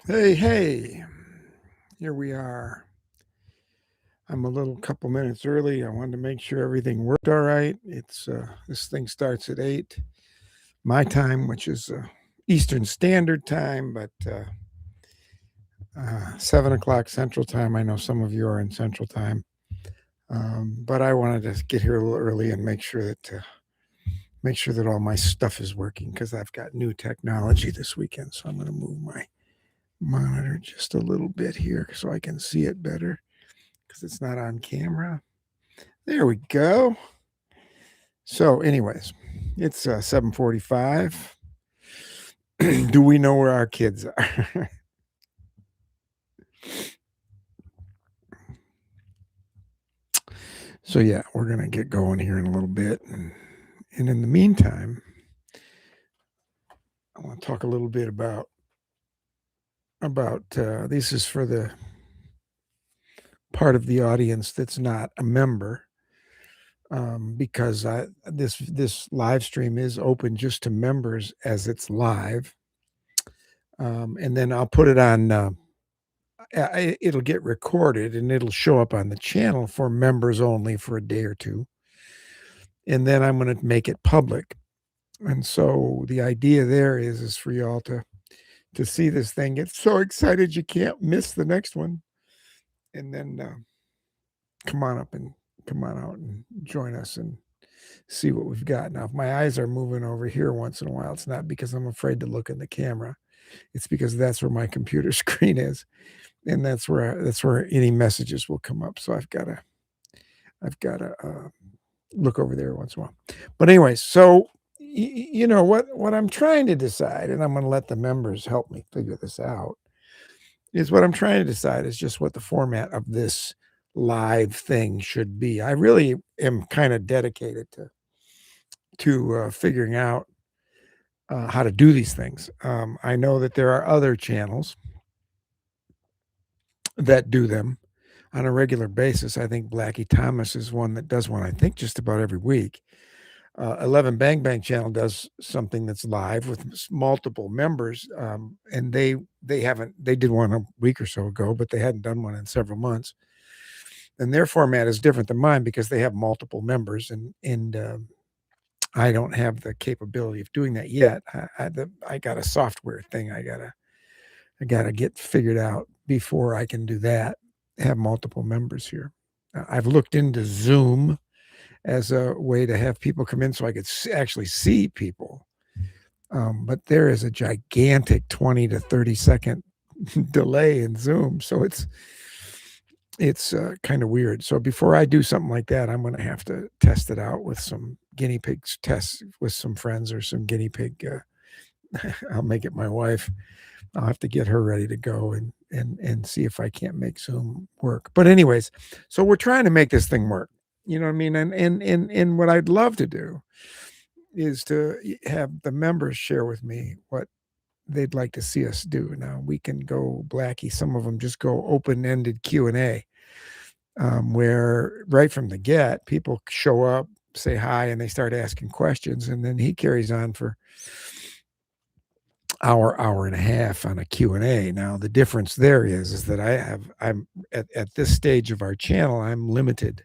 Hey, here we are. I'm a little couple minutes early. I wanted to make sure everything worked all right. It's this thing starts at 8 my time, which is Eastern Standard Time, but 7 o'clock Central Time. I know some of you are in Central Time, but I wanted to get here a little early and make sure that all my stuff is working because I've got new technology this weekend. So I'm going to move my monitor just a little bit here so I can see it better because it's not on camera. There we go. So, anyways, it's 7:45. Do we know where our kids are? So, yeah, we're gonna get going here in a little bit, and in the meantime, I want to talk a little bit about this is for the part of the audience that's not a member, because this live stream is open just to members as it's live, and then I'll put it on. It'll get recorded and it'll show up on the channel for members only for a day or two, and then I'm going to make it public. And so the idea there is for y'all to see this thing, get so excited you can't miss the next one, and then come on up and come on out and join us and see what we've got. Now, if my eyes are moving over here once in a while, it's not because I'm afraid to look in the camera. It's because that's where my computer screen is, and that's where any messages will come up. So I've got to look over there once in a while. But anyways, so you know what I'm trying to decide, and I'm going to let the members help me figure this out. Is what I'm trying to decide is just what the format of this live thing should be. I really am kind of dedicated to figuring out how to do these things. I know that there are other channels that do them on a regular basis. I think Blackie Thomas is one that does one, I think, just about every week. 11 Bang Bang channel does something that's live with multiple members, and they did one a week or so ago, but they hadn't done one in several months. And their format is different than mine because they have multiple members, and I don't have the capability of doing that yet. I got a software thing I gotta get figured out before I can do that. Have multiple members here. I've looked into Zoom as a way to have people come in so I could actually see people. But there is a gigantic 20 to 30-second delay in Zoom, so it's kind of weird. So before I do something like that, I'm going to have to test it out with some guinea pigs, tests with some friends or some guinea pig. I'll make it my wife. I'll have to get her ready to go and see if I can't make Zoom work. But anyways, so we're trying to make this thing work. You know what I mean? And what I'd love to do is to have the members share with me what they'd like to see us do. Now we can go Blackie. Some of them just go open-ended Q&A, where right from the get, people show up, say hi, and they start asking questions, and then he carries on for hour and a half on a Q&A. Now the difference there is that I'm at this stage of our channel, I'm limited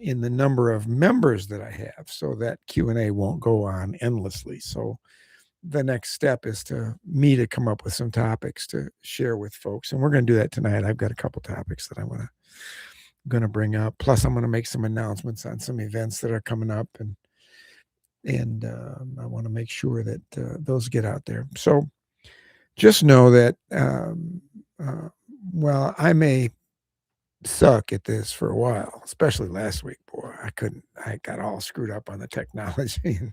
in the number of members that I have, so that Q&A won't go on endlessly. So the next step is to me to come up with some topics to share with folks, and we're going to do that tonight. I've got a couple topics that I want to going to bring up. Plus, I'm going to make some announcements on some events that are coming up, and I want to make sure that those get out there. So just know that well, I may suck at this for a while, especially last week. Boy, I got all screwed up on the technology.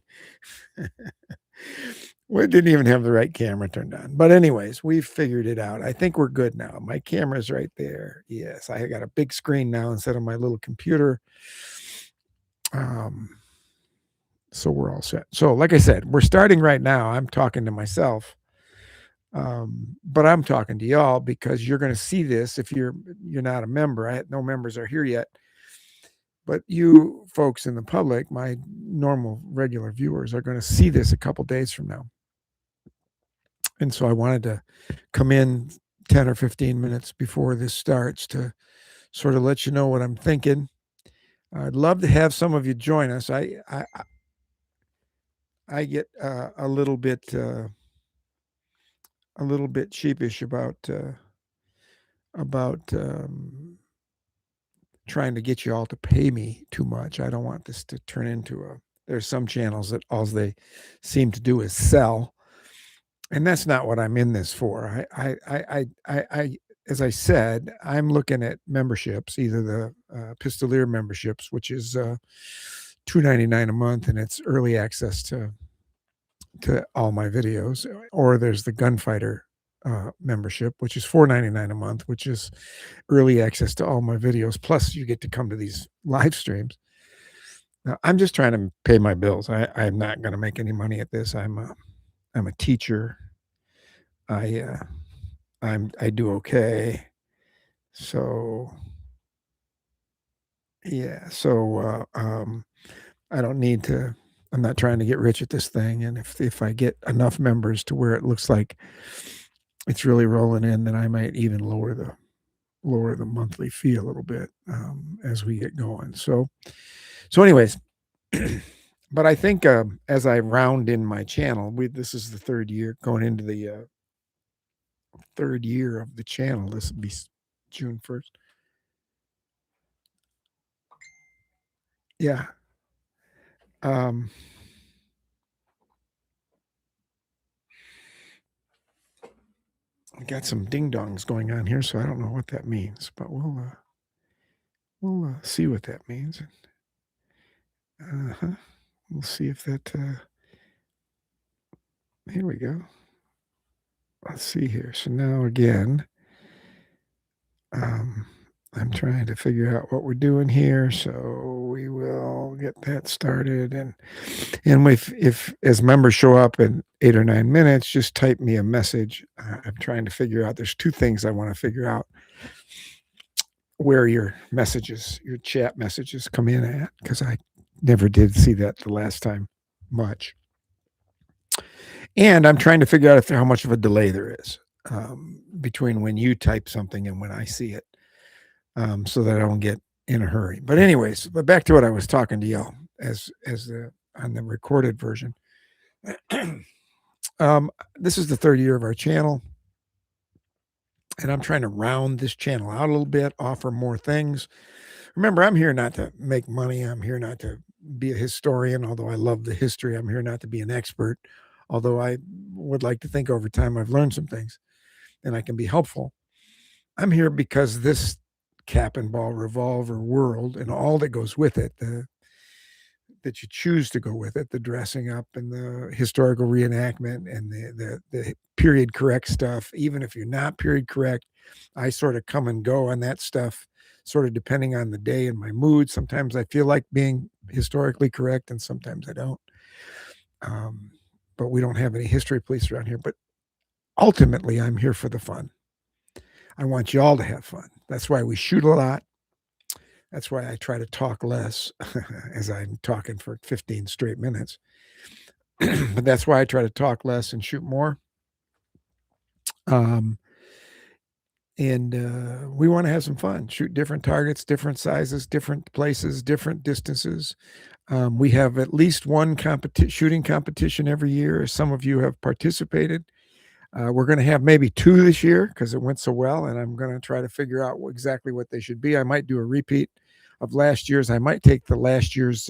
We didn't even have the right camera turned on. But anyways, we've figured it out. I think we're good now. My camera's right there. Yes, I got a big screen now instead of my little computer. So we're all set. So like I said, we're starting right now. I'm talking to myself. But I'm talking to y'all because you're going to see this if you're not a member. No members are here yet. But you folks in the public, my normal regular viewers, are going to see this a couple days from now. And so I wanted to come in 10 or 15 minutes before this starts to sort of let you know what I'm thinking. I'd love to have some of you join us. I get a little bit sheepish about trying to get you all to pay me too much. I don't want this to turn into a. There's some channels that all they seem to do is sell, and that's not what I'm in this for. As I said, I'm looking at memberships, either the Pistolier memberships, which is $2.99 a month, and it's early access to all my videos, or there's the Gunfighter membership, which is $4.99 a month, which is early access to all my videos. Plus, you get to come to these live streams. Now, I'm just trying to pay my bills. I'm not going to make any money at this. I'm a teacher. I do okay. So yeah. So I don't need to. I'm not trying to get rich at this thing. And if I get enough members to where it looks like it's really rolling in, then I might even lower the monthly fee a little bit as we get going. So anyways, but I think as I round in my channel, this is the third year, going into the third year of the channel. This will be June 1st. Yeah. I got some ding dongs going on here, so I don't know what that means, but we'll see what that means. We'll see if that. Here we go. Let's see here. So now again, I'm trying to figure out what we're doing here, so we will get that started. And if as members show up in 8 or 9 minutes, just type me a message. I'm trying to figure out. There's two things I want to figure out: where your messages, your chat messages, come in at, because I never did see that the last time much. And I'm trying to figure out how much of a delay there is between when you type something and when I see it. So that I don't get in a hurry. But anyways, back to what I was talking to y'all on the recorded version. This is the third year of our channel, and I'm trying to round this channel out a little bit, offer more things. Remember, I'm here not to make money. I'm here not to be a historian, although I love the history. I'm here not to be an expert, although I would like to think over time I've learned some things and I can be helpful. I'm here because this cap and ball revolver world and all that goes with it, that you choose to go with it, the dressing up and the historical reenactment and the period correct stuff. Even if you're not period correct, I sort of come and go on that stuff, sort of depending on the day and my mood. Sometimes I feel like being historically correct, and sometimes I don't. But we don't have any history police around here. But ultimately, I'm here for the fun. I want you all to have fun. That's why we shoot a lot. That's why I try to talk less as I'm talking for 15 straight minutes. But that's why I try to talk less and shoot more. And we want to have some fun, shoot different targets, different sizes, different places, different distances. We have at least one shooting competition every year. Some of you have participated. We're going to have maybe 2 this year because it went so well, and I'm going to try to figure out exactly what they should be. I might do a repeat of last year's. I might take the last year's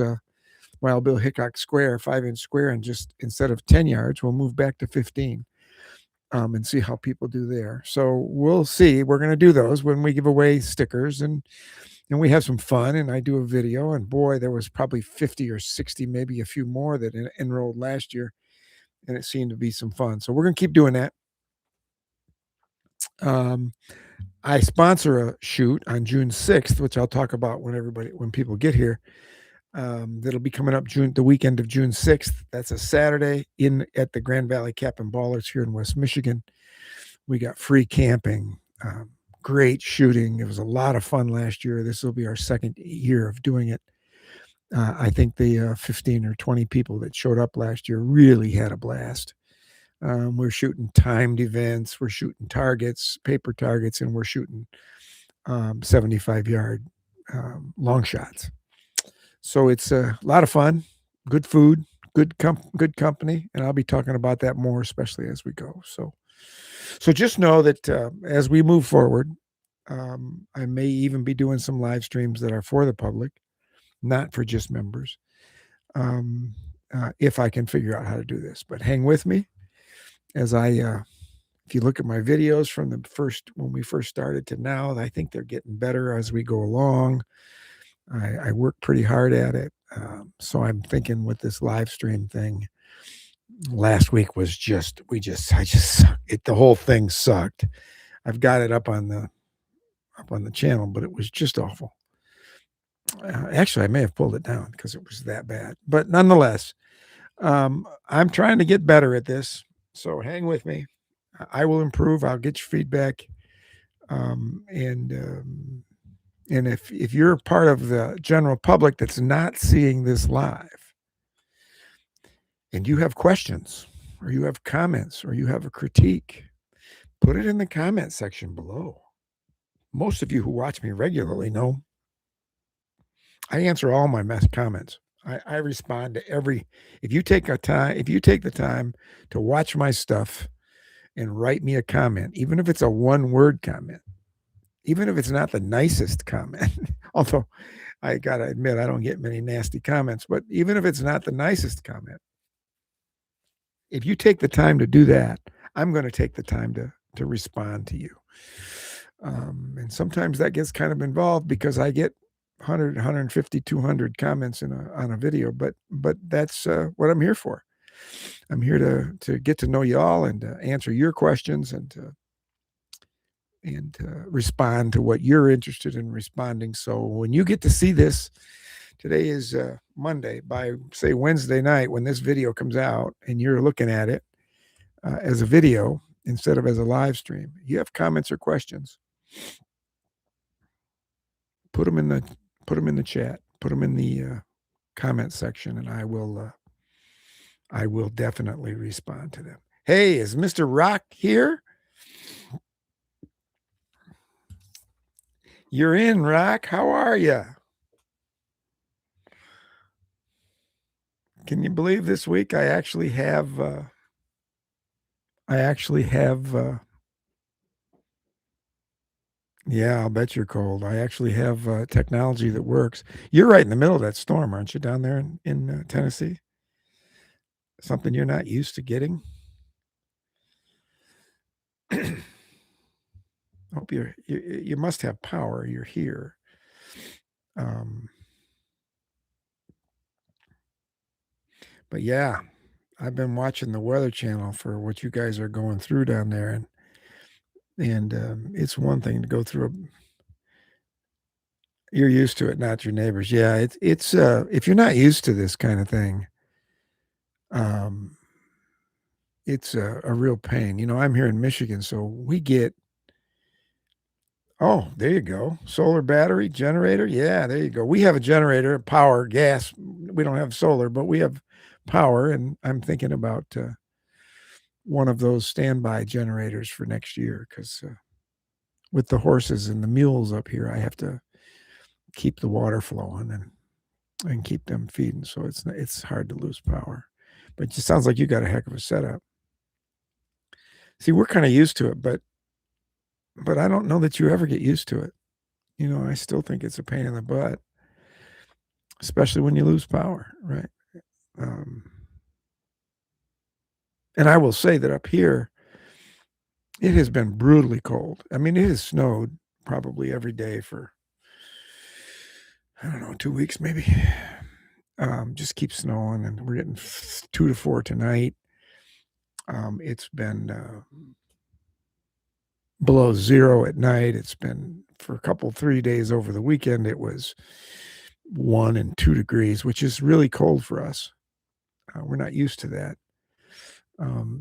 Wild Bill Hickok square, 5-inch square, and just instead of 10 yards, we'll move back to 15 and see how people do there. So we'll see. We're going to do those when we give away stickers and we have some fun, and I do a video, and boy, there was probably 50 or 60, maybe a few more that enrolled last year. And it seemed to be some fun. So we're going to keep doing that. I sponsor a shoot on June 6th, which I'll talk about when people get here. That'll be coming up the weekend of June 6th. That's a Saturday at the Grand Valley Cap and Ballers here in West Michigan. We got free camping, great shooting. It was a lot of fun last year. This will be our second year of doing it. I think the 15 or 20 people that showed up last year really had a blast. We're shooting timed events, we're shooting targets, paper targets, and we're shooting 75-yard long shots. So it's a lot of fun, good food, good company, and I'll be talking about that more, especially as we go. So just know that as we move forward, I may even be doing some live streams that are for the public, not for just members, if I can figure out how to do this. But hang with me as if you look at my videos from when we first started to now, I think they're getting better as we go along. I work pretty hard at it. So I'm thinking with this live stream thing, last week was the whole thing sucked. I've got it up on the channel, but it was just awful. Actually, I may have pulled it down because it was that bad. But nonetheless, I'm trying to get better at this. So hang with me. I will improve. I'll get your feedback. And if you're part of the general public that's not seeing this live, and you have questions, or you have comments, or you have a critique, put it in the comment section below. Most of you who watch me regularly know I answer all my comments. I respond to if you take the time to watch my stuff and write me a comment, even if it's a one-word comment, even if it's not the nicest comment, although I got to admit, I don't get many nasty comments, but even if it's not the nicest comment, if you take the time to do that, I'm going to take the time to respond to you. And sometimes that gets kind of involved because I get 100, 150, 200 comments on a video, but that's what I'm here for. I'm here to get to know y'all and to answer your questions and to respond to what you're interested in responding. So when you get to see this, today is Monday, by say Wednesday night when this video comes out and you're looking at it as a video instead of as a live stream, you have comments or questions, put them in the chat, put them in the comment section, and I will definitely respond to them. Hey, is Mr. Rock here? You're in, Rock. How are you? Can you believe this week I actually have yeah, I'll bet you're cold. I actually have technology that works. You're right in the middle of that storm, aren't you, down there in Tennessee? Something you're not used to getting? Hope you must have power. You're here. But yeah, I've been watching the Weather Channel for what you guys are going through down there, and it's one thing to go through. You're used to it, not your neighbors. Yeah, it's if you're not used to this kind of thing, it's a real pain. I'm here in Michigan, so we get. Oh, there you go. Solar battery generator. Yeah, there you go. We have a generator, power, gas. We don't have solar, but we have power, and I'm thinking about one of those standby generators for next year because with the horses and the mules up here, I have to keep the water flowing and keep them feeding. So it's hard to lose power. But it just sounds like you got a heck of a setup. See, we're kind of used to it, but I don't know that you ever get used to it. I still think it's a pain in the butt, especially when you lose power, right? And I will say that up here, it has been brutally cold. I mean, it has snowed probably every day for, I don't know, 2 weeks maybe. Just keeps snowing, and we're getting 2 to 4 tonight. It's been below zero at night. It's been for a couple, 3 days over the weekend. It was 1 and 2 degrees, which is really cold for us. We're not used to that.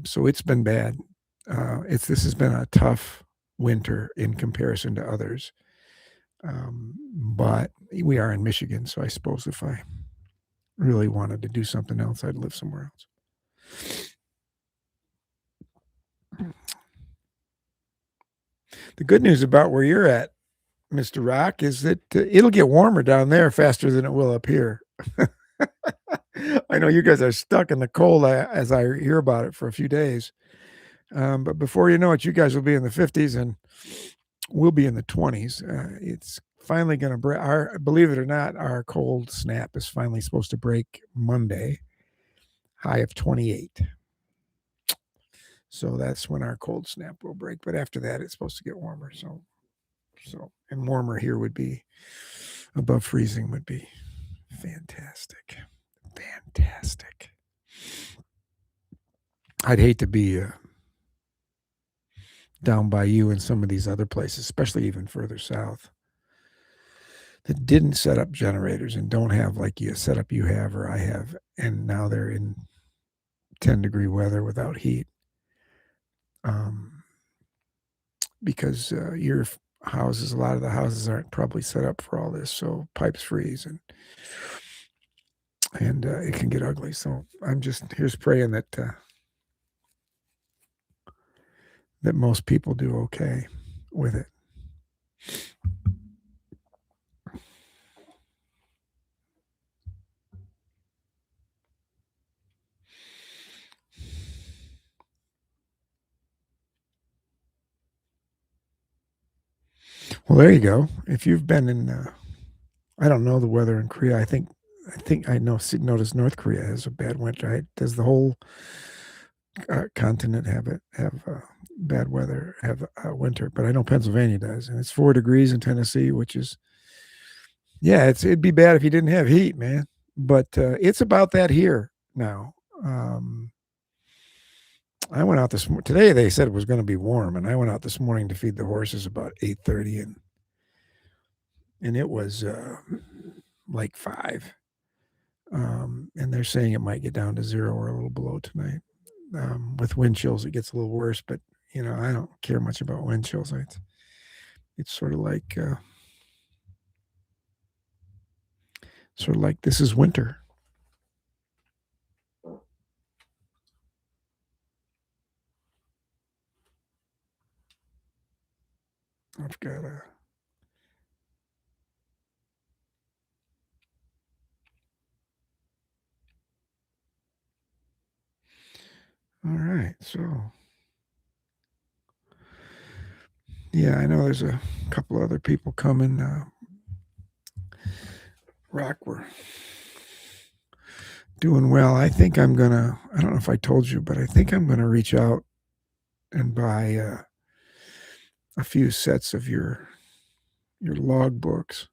So it's been bad. This has been a tough winter in comparison to others. But we are in Michigan, so I suppose if I really wanted to do something else, I'd live somewhere else. The good news about where you're at, Mr. Rock, is that it'll get warmer down there faster than it will up here. I know you guys are stuck in the cold as I hear about it for a few days. But before you know it, you guys will be in the 50s and we'll be in the 20s. It's finally going to break. Believe it or not, our cold snap is finally supposed to break Monday, high of 28. So that's when our cold snap will break. But after that, it's supposed to get warmer. And warmer here would be above freezing would be fantastic. Fantastic. I'd hate to be down by you in some of these other places, especially even further south, that didn't set up generators and don't have like you setup you have or I have, and now they're in 10-degree weather without heat. Because your houses, a lot of the houses aren't probably set up for all this, so pipes freeze and it can get ugly. So I'm just here's praying that that most people do okay with it. Well, there you go. If you've been in, I don't know the weather in Korea. I think I notice North Korea has a bad winter. Does the whole continent have bad weather, have winter? But I know Pennsylvania does, and it's 4 degrees in Tennessee, which is, yeah, it'd be bad if you didn't have heat, man. But it's about that here now. I went out this today. They said it was going to be warm, and I went out this morning to feed the horses about 8:30, and it was like 5. And they're saying it might get down to 0 or a little below tonight. With wind chills, it gets a little worse, but I don't care much about wind chills. It's sort of like this is winter. I've got a. All right, so yeah, I know there's a couple other people coming. Rock, we're doing well. I think I don't know if I told you, but I think I'm gonna reach out and buy a few sets of your log books.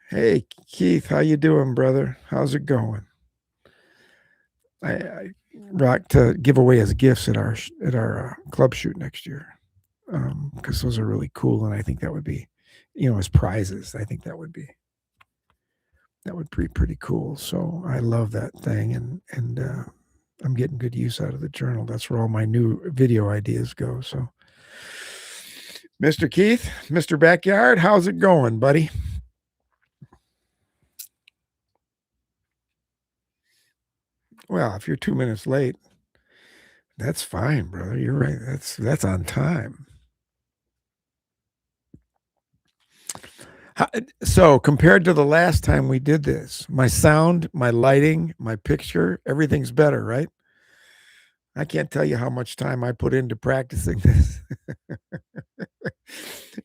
Hey, Keith, how you doing, brother? How's it going? I Rock to give away as gifts at our club shoot next year, because those are really cool, and I think that would be, as prizes. I think that would be pretty cool. So I love that thing, and I'm getting good use out of the journal. That's where all my new video ideas go. So, Mr. Keith, Mr. Backyard, how's it going, buddy? Well, if you're 2 minutes late, that's fine, brother. You're right. That's on time. So compared to the last time we did this, my sound, my lighting, my picture, everything's better, right? I can't tell you how much time I put into practicing this.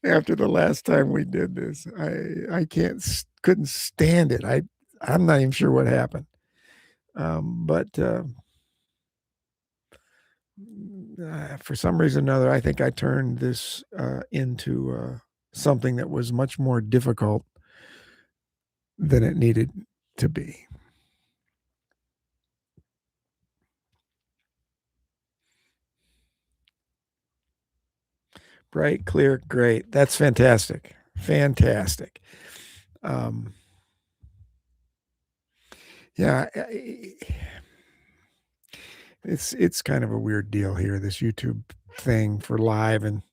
After the last time we did this, I couldn't stand it. I'm not even sure what happened. But for some reason or another, I think I turned this into something that was much more difficult than it needed to be. Bright, clear, great. That's fantastic. Fantastic. Yeah, it's kind of a weird deal here, this YouTube thing for live, and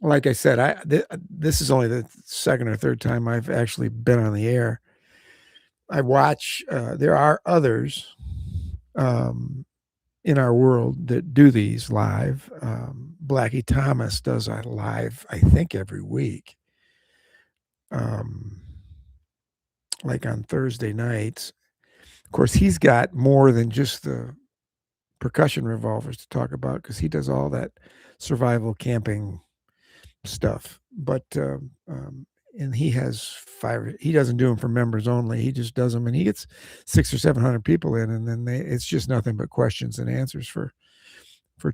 like I said, this is only the second or third time I've actually been on the air. I watch. There are others, in our world that do these live. Blackie Thomas does a live, I think, every week. Um, like on Thursday nights. Of course, he's got more than just the percussion revolvers to talk about because he does all that survival camping stuff. But and he has 5. He doesn't do them for members only. He just does them, and he gets 600 or 700 people in, and then it's just nothing but questions and answers for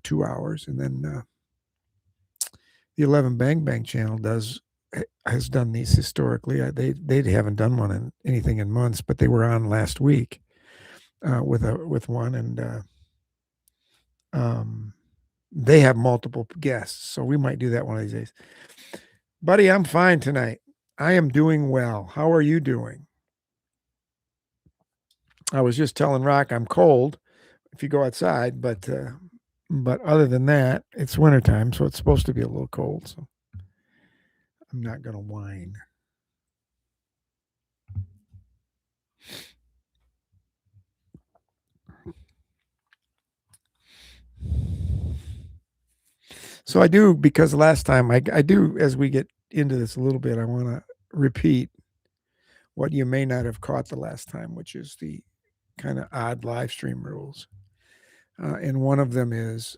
2 hours. And then the 11 Bang Bang channel has done these historically. They haven't done one in anything in months, but they were on last week with one, and they have multiple guests, so we might do that one of these days. Buddy, I'm fine tonight. I am doing well. How are you doing? I was just telling Rock I'm cold if you go outside, but other than that, it's wintertime, so it's supposed to be a little cold. So I'm not going to whine. So I do, because last time I do, as we get into this a little bit, I want to repeat what you may not have caught the last time, which is the kind of odd live stream rules. And one of them is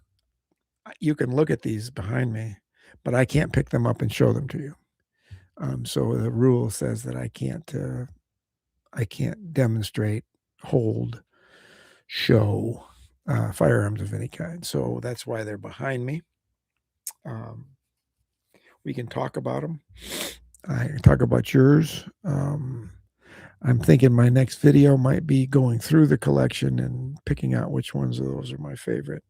you can look at these behind me, but I can't pick them up and show them to you. So the rule says that I can't demonstrate, hold, show firearms of any kind. So that's why they're behind me. We can talk about them. I can talk about yours. I'm thinking my next video might be going through the collection and picking out which ones of those are my favorite.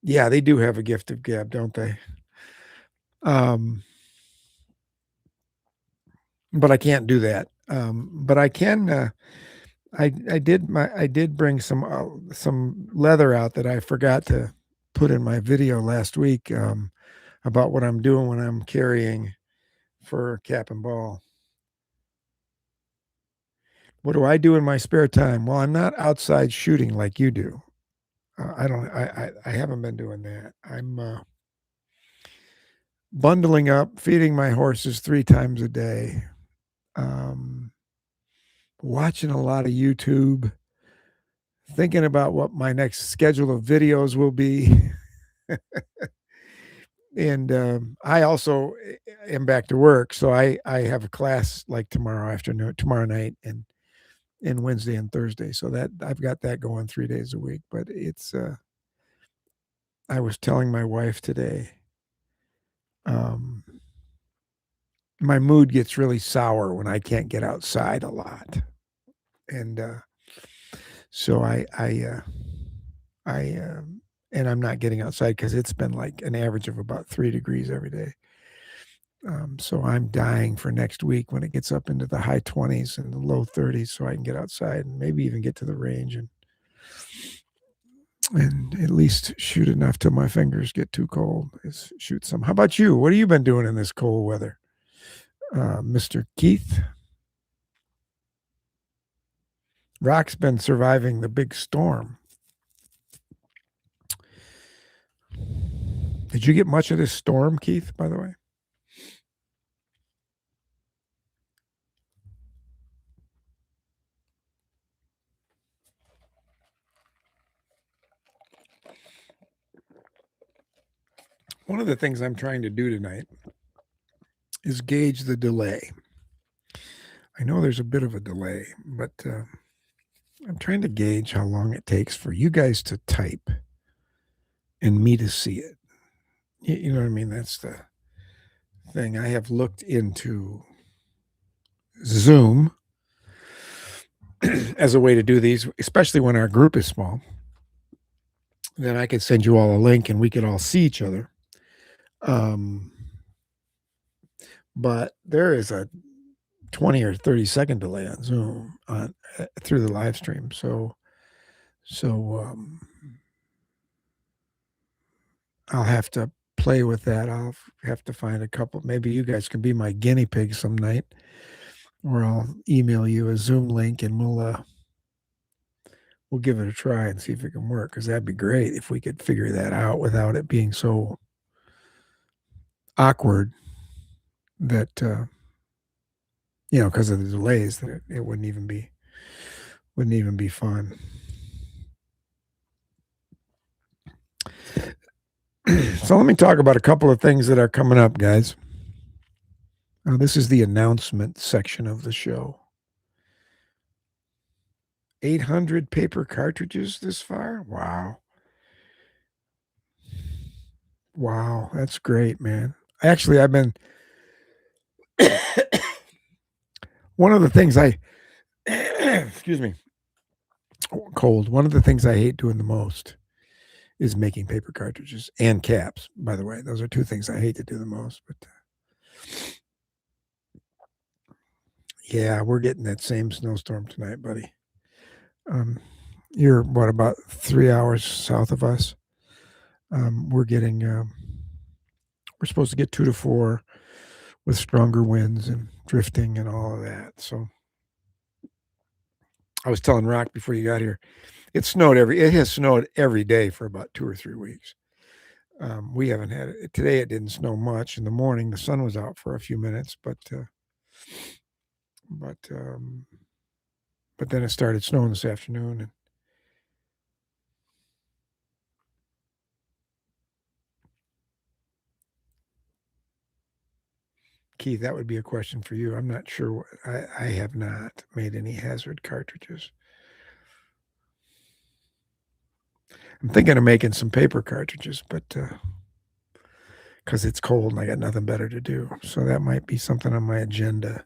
Yeah, they do have a gift of gab, don't they? But I can't do that. But I can. I did bring some leather out that I forgot to put in my video last week about what I'm doing when I'm carrying for cap and ball. What do I do in my spare time? Well, I'm not outside shooting like you do. I haven't been doing that. I'm bundling up, feeding my horses 3 times a day, watching a lot of YouTube, thinking about what my next schedule of videos will be. And I also am back to work, so I have a class like tomorrow night, and Wednesday and Thursday. So that I've got that going 3 days a week. But it's I was telling my wife today, my mood gets really sour when I can't get outside a lot, and so and I'm not getting outside because it's been like an average of about 3 degrees every day. So I'm dying for next week when it gets up into the high 20s and the low 30s, so I can get outside and maybe even get to the range and at least shoot enough till my fingers get too cold. Shoot some. How about you? What have you been doing in this cold weather, Mr. Keith? Rock's been surviving the big storm. Did you get much of this storm, Keith, by the way? One of the things I'm trying to do tonight is gauge the delay. I know there's a bit of a delay, but I'm trying to gauge how long it takes for you guys to type and me to see it. You know what I mean? That's the thing. I have looked into Zoom as a way to do these, especially when our group is small. Then I could send you all a link and we could all see each other. But there is a 20 or 30-second delay on Zoom through the live stream. So I'll have to play with that. I'll have to find a couple. Maybe you guys can be my guinea pig some night, or I'll email you a Zoom link and we'll give it a try and see if it can work, because that'd be great if we could figure that out without it being so awkward that because of the delays, that it wouldn't even be fun. So let me talk about a couple of things that are coming up, guys. This is the announcement section of the show. 800 paper cartridges this far? Wow, that's great, man. Actually, I've been one of the things excuse me, cold. One of the things I hate doing the most is making paper cartridges and caps. By the way, those are two things I hate to do the most. But yeah, we're getting that same snowstorm tonight, buddy. You're what, about 3 hours south of us? We're getting we're supposed to get 2 to 4 with stronger winds and drifting and all of that. So I was telling Rock before you got here, it has snowed every day for about 2 or 3 weeks. We haven't had it today. It didn't snow much in the morning. The sun was out for a few minutes, but then it started snowing this afternoon. And Keith, that would be a question for you. I'm not sure. I have not made any hazard cartridges. I'm thinking of making some paper cartridges, but because it's cold and I got nothing better to do. So that might be something on my agenda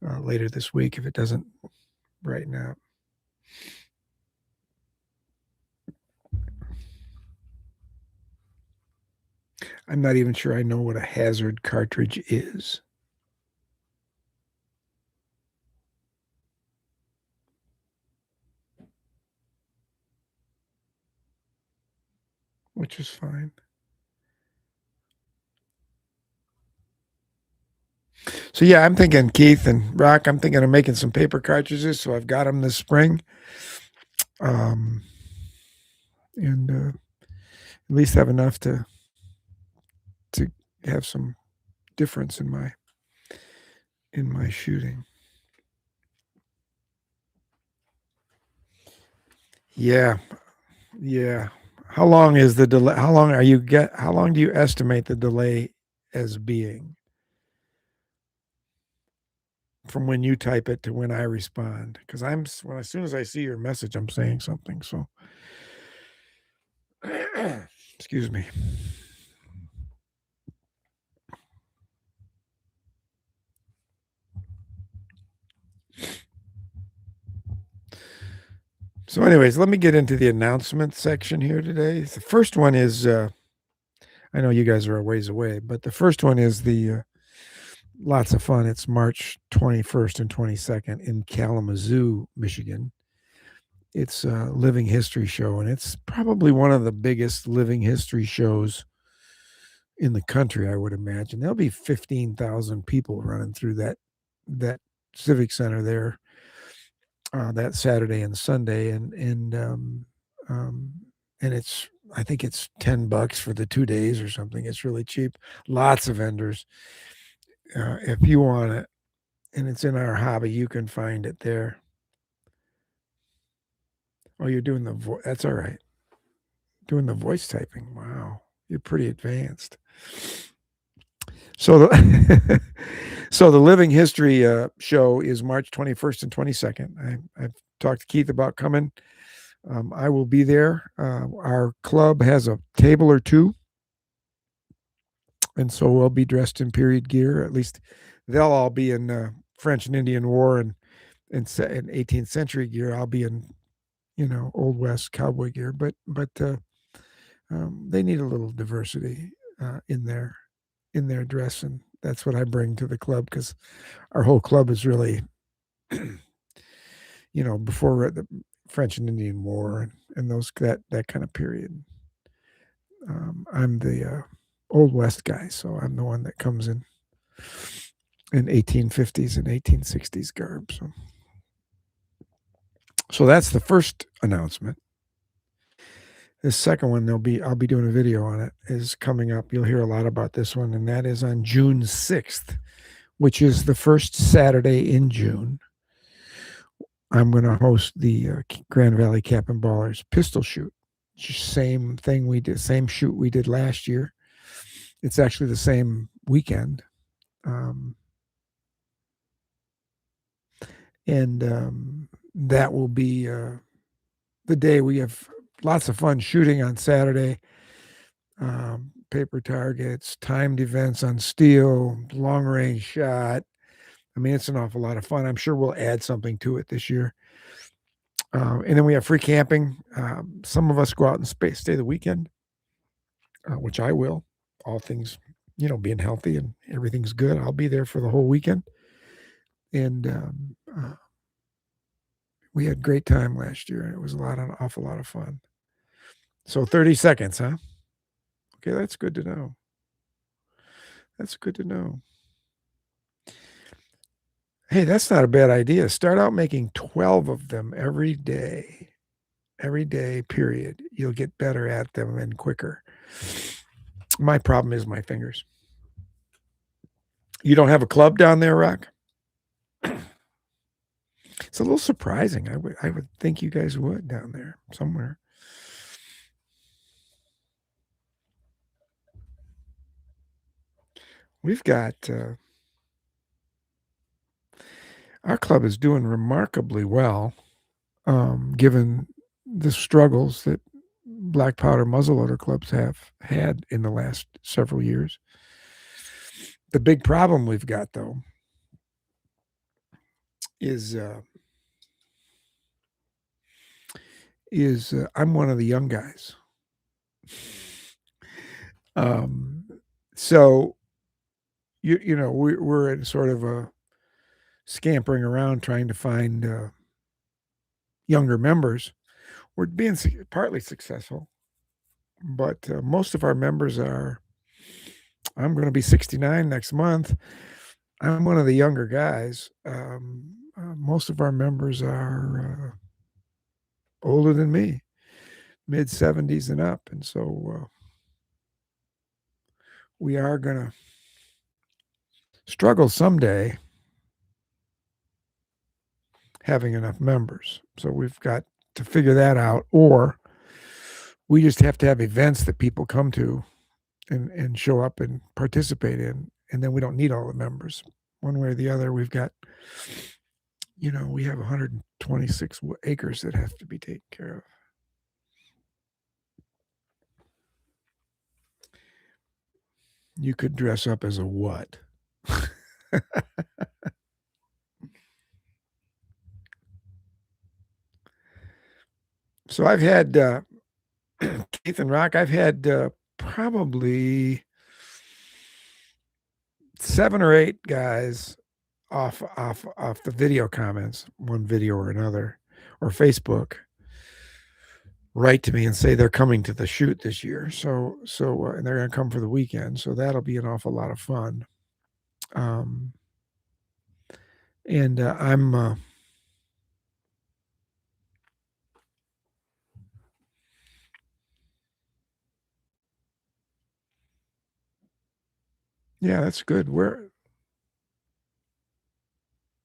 later this week if it doesn't brighten up. I'm not even sure I know what a hazard cartridge is. Which is fine. So yeah, I'm thinking, Keith and Rock, I'm thinking of making some paper cartridges. So I've got them this spring. And at least have enough to have some difference in my shooting. Yeah. How long is the delay? How long do you estimate the delay as being from when you type it to when I respond? Because as soon as I see your message, I'm saying something. So excuse me. So anyways, let me get into the announcement section here today. The first one is, I know you guys are a ways away, but the first one is the lots of fun. It's March 21st and 22nd in Kalamazoo, Michigan. It's a living history show, and it's probably one of the biggest living history shows in the country, I would imagine. There'll be 15,000 people running through that civic center there that Saturday and Sunday, and I think it's $10 for the 2 days or something. It's really cheap. Lots of vendors. If you want it, and it's in our hobby, you can find it there. Oh, you're doing that's all right. Doing the voice typing. Wow, you're pretty advanced. So the so the Living History show is March 21st and 22nd. I've talked to Keith about coming. I will be there. Our club has a table or two, and so we'll be dressed in period gear. At least they'll all be in French and Indian War and 18th century gear. I'll be in, Old West cowboy gear. But they need a little diversity in their dress, and that's what I bring to the club, because our whole club is really, before the French and Indian War and those that kind of period. I'm the Old West guy, so I'm the one that comes in 1850s and 1860s garb. So So that's the first announcement. The second one, I'll be doing a video on it, is coming up. You'll hear a lot about this one, and that is on June 6th, which is the first Saturday in June. I'm going to host the Grand Valley Cap and Ballers pistol shoot. Same thing we did, same shoot we did last year. It's actually the same weekend. And that will be the day. We have lots of fun shooting on Saturday. Paper targets, timed events on steel, long range shot. I mean, it's an awful lot of fun. I'm sure we'll add something to it this year. And then we have free camping. Some of us go out and stay the weekend, which I will. All things, being healthy and everything's good. I'll be there for the whole weekend. And we had a great time last year, and it was an awful lot of fun. So 30 seconds, huh? Okay, that's good to know. That's good to know. Hey, that's not a bad idea. Start out making 12 of them every day, period. You'll get better at them and quicker. My problem is my fingers. You don't have a club down there, Rock? It's a little surprising. I would think you guys would down there somewhere. We've got our club is doing remarkably well, given the struggles that black powder muzzleloader clubs have had in the last several years. The big problem we've got, though, is I'm one of the young guys. So we're in sort of a scampering around trying to find younger members. We're being partly successful, but most of our members are. I'm going to be 69 next month. I'm one of the younger guys. Most of our members are older than me, mid 70s and up, and so we are going to struggle someday having enough members. So we've got to figure that out, or we just have to have events that people come to and show up and participate in, and then we don't need all the members. One way or the other, we've got, we have 126 acres that have to be taken care of. You could dress up as a what? So I've had Keith and Rock. I've had probably 7 or 8 guys off the video comments, one video or another, or Facebook, write to me and say they're coming to the shoot this year. So and they're going to come for the weekend. So that'll be an awful lot of fun. And I'm yeah, that's good.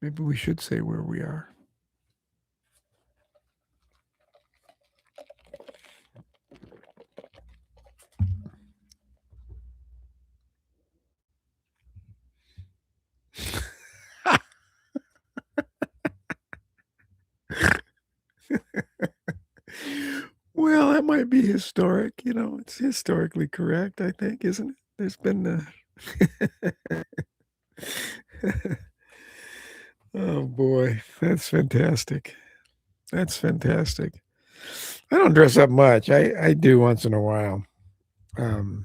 Maybe we should say where we are. Well, that might be historic. It's historically correct, I think, isn't it? There's been oh boy, that's fantastic. That's fantastic. I don't dress up much. I do once in a while. The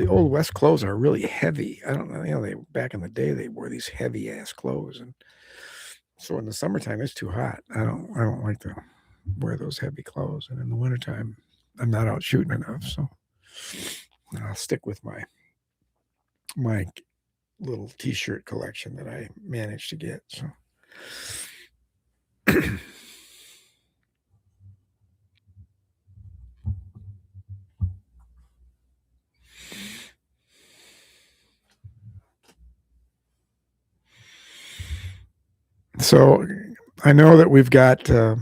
old West clothes are really heavy. I don't know. They back in the day they wore these heavy ass clothes, and so in the summertime it's too hot. I don't like to wear those heavy clothes, and in the wintertime I'm not out shooting enough, so I'll stick with my little t-shirt collection that I managed to get. So So I know that we've got, I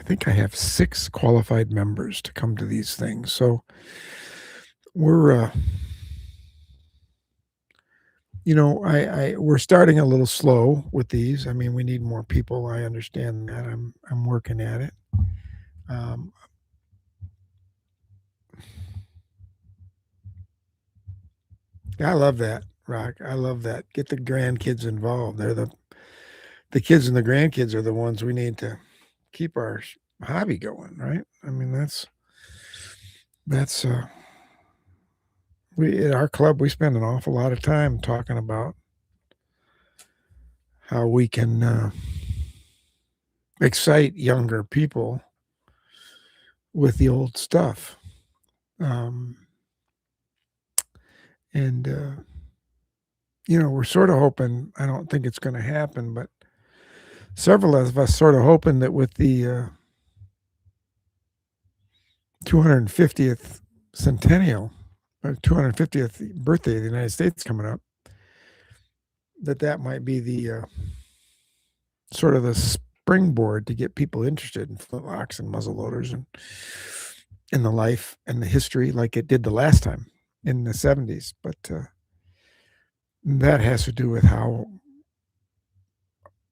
think I have 6 qualified members to come to these things. So we're, we're starting a little slow with these. I mean, we need more people. I understand that. I'm working at it. Um, I love that, Rock. I love that. Get the grandkids involved. They're the kids and the grandkids are the ones we need to keep our hobby going, right? I mean, that's we at our club we spend an awful lot of time talking about how we can excite younger people with the old stuff. Um, and we're sort of hoping. I don't think it's going to happen, but several of us sort of hoping that with the 250th centennial or 250th birthday of the United States coming up, that might be the sort of the springboard to get people interested in flintlocks and muzzleloaders and in the life and the history like it did the last time in the 70s. But that has to do with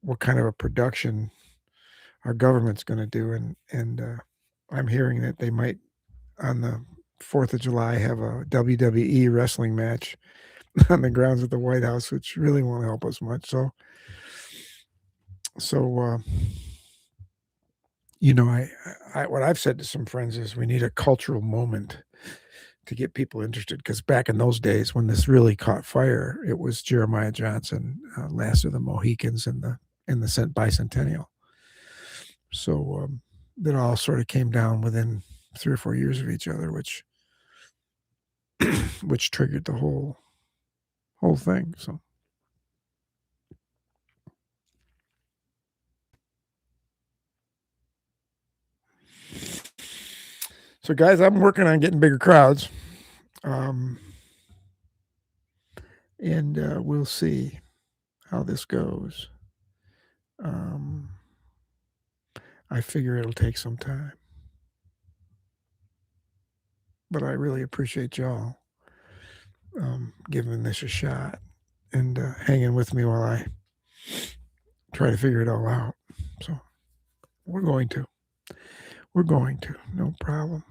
what kind of a production our government's going to do. And I'm hearing that they might, on the 4th of July, have a WWE wrestling match on the grounds of the White House, which really won't help us much. So what I've said to some friends is we need a cultural moment to get people interested, because back in those days when this really caught fire, it was Jeremiah Johnson, Last of the Mohicans, in the bicentennial. So that all sort of came down within 3 or 4 years of each other, which triggered the whole thing. So guys, I'm working on getting bigger crowds. And we'll see how this goes. I figure it'll take some time. But I really appreciate y'all giving this a shot and hanging with me while I try to figure it all out. So we're going to. No problem.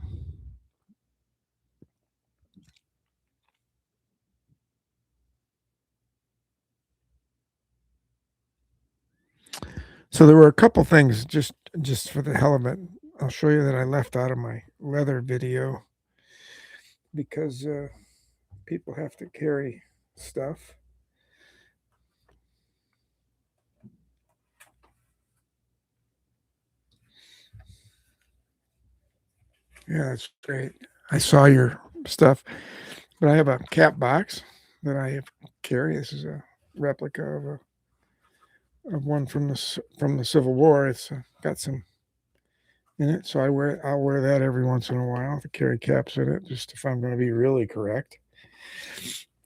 So there were a couple things just for the hell of it. I'll show you that I left out of my leather video because people have to carry stuff. Yeah, that's great. I saw your stuff, but I have a cap box that I have carry. This is a replica of one from the Civil War. It's got some in it, so I'll wear that every once in a while to carry caps in it, just if I'm going to be really correct.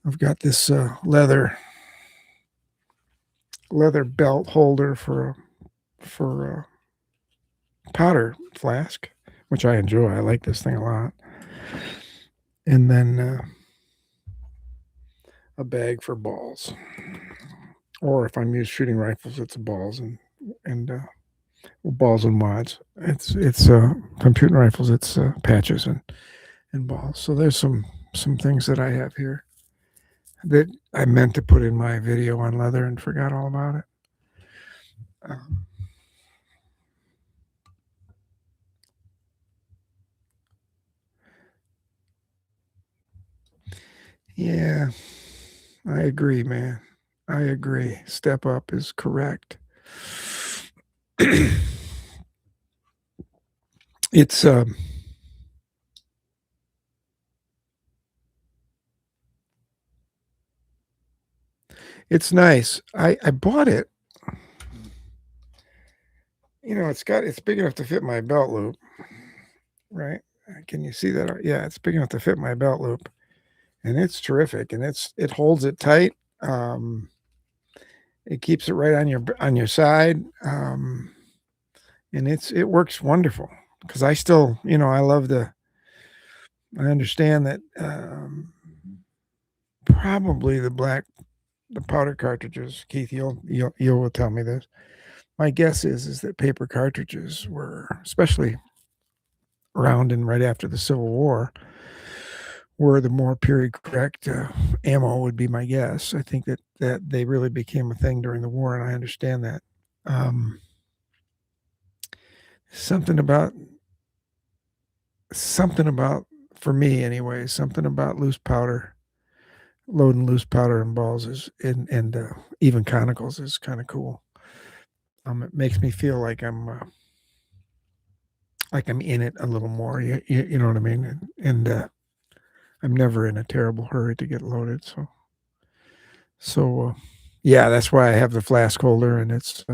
I've got this leather belt holder for a powder flask, which I enjoy. I like this thing a lot. And then a bag for balls, or if I'm shooting rifles, it's balls and balls and wads. It's computing rifles. It's patches and balls. So there's some things that I have here that I meant to put in my video on leather and forgot all about it. Yeah, I agree, man. I agree. Step up is correct. It's It's nice. I bought it. You know, it's big enough to fit my belt loop, right? Can you see that? Yeah, it's big enough to fit my belt loop, and it's terrific, and it holds it tight. It keeps it right on your side, and it works wonderful. Because I still, you know, I understand that probably the powder cartridges. Keith, you will tell me this. My guess is that paper cartridges were, especially around and right after the Civil War, were the more period correct ammo would be my guess. I think that they really became a thing during the war, and I understand that. Um, something about something about for me anyway, something about loose powder, loading loose powder and balls is and even conicals is kind of cool. It makes me feel like I'm in it a little more. You know what I mean? And I'm never in a terrible hurry to get loaded. So yeah, that's why I have the flask holder, and it's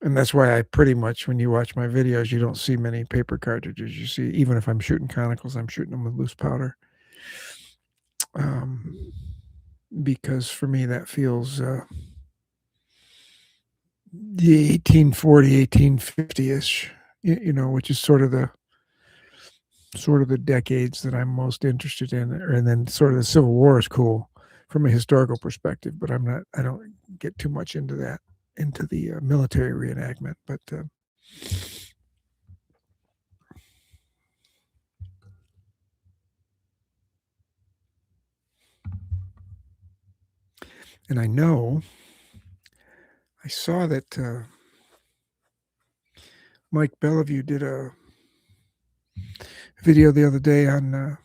and that's why I pretty much when you watch my videos, you don't see many paper cartridges. You see, even if I'm shooting conicals, I'm shooting them with loose powder. Um, because for me that feels the 1840, 1850-ish, you know, which is sort of the decades that I'm most interested in. And then sort of the Civil War is cool from a historical perspective, but I don't get too much into that, into the military reenactment. But and I saw that Mike Bellevue did a video the other day on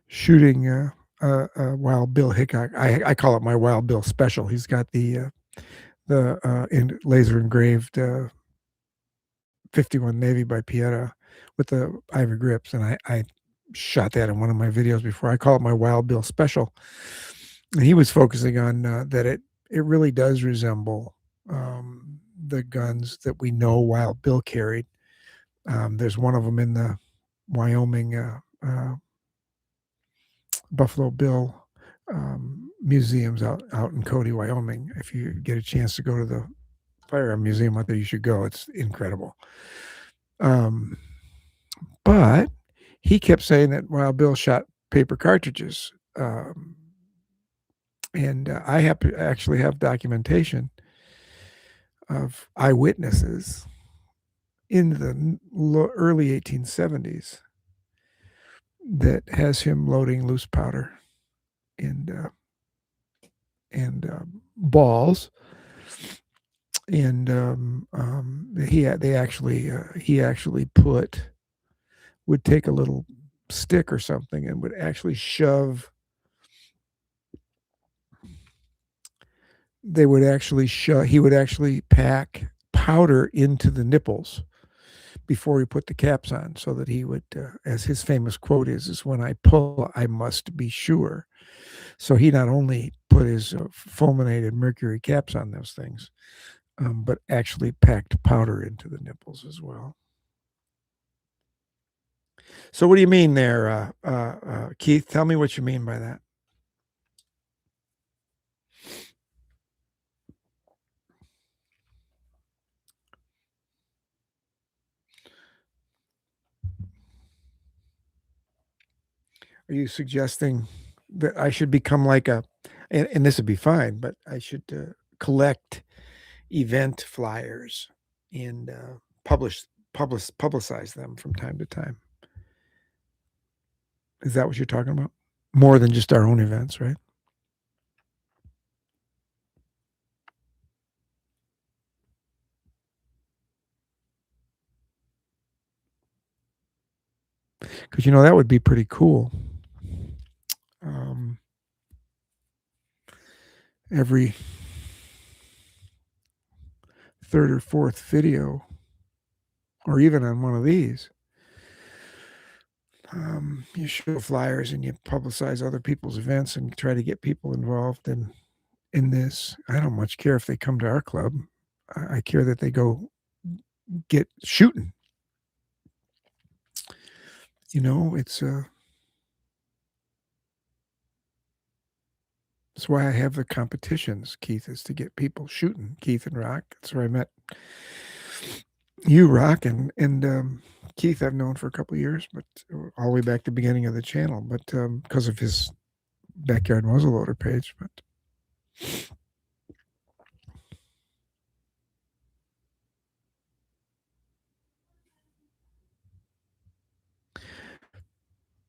shooting Wild Bill Hickok. I call it my Wild Bill special. He's got the laser engraved 51 Navy by Pieta with the ivory grips, and I shot that in one of my videos before. I call it my Wild Bill special, and he was focusing on that it really does resemble the guns that we know Wild Bill carried. There's one of them in the Wyoming Buffalo Bill museums out in Cody, Wyoming. If you get a chance to go to the firearm museum out there, you should go. It's incredible. But he kept saying that Wild Bill shot paper cartridges, and I actually have documentation of eyewitnesses in the early 1870s that has him loading loose powder and balls, and he actually would take a little stick or something and would actually shove. He would actually pack powder into the nipples before he put the caps on, so that he would, as his famous quote is when I pull, I must be sure. So he not only put his fulminated mercury caps on those things, but actually packed powder into the nipples as well. So what do you mean there, Keith? Tell me what you mean by that. Are you suggesting that I should become like and this would be fine, but I should collect event flyers and publicize them from time to time? Is that what you're talking about? More than just our own events, right? Because that would be pretty cool. Every third or fourth video, or even on one of these, You show flyers and you publicize other people's events and try to get people involved in this. I don't much care if they come to our club. I care that they go get shooting. It's why I have the competitions, Keith, is to get people shooting. Keith and Rock. That's where I met you, Rock, and Keith. I've known for a couple of years, but all the way back to the beginning of the channel. But because of his backyard muzzleloader page, but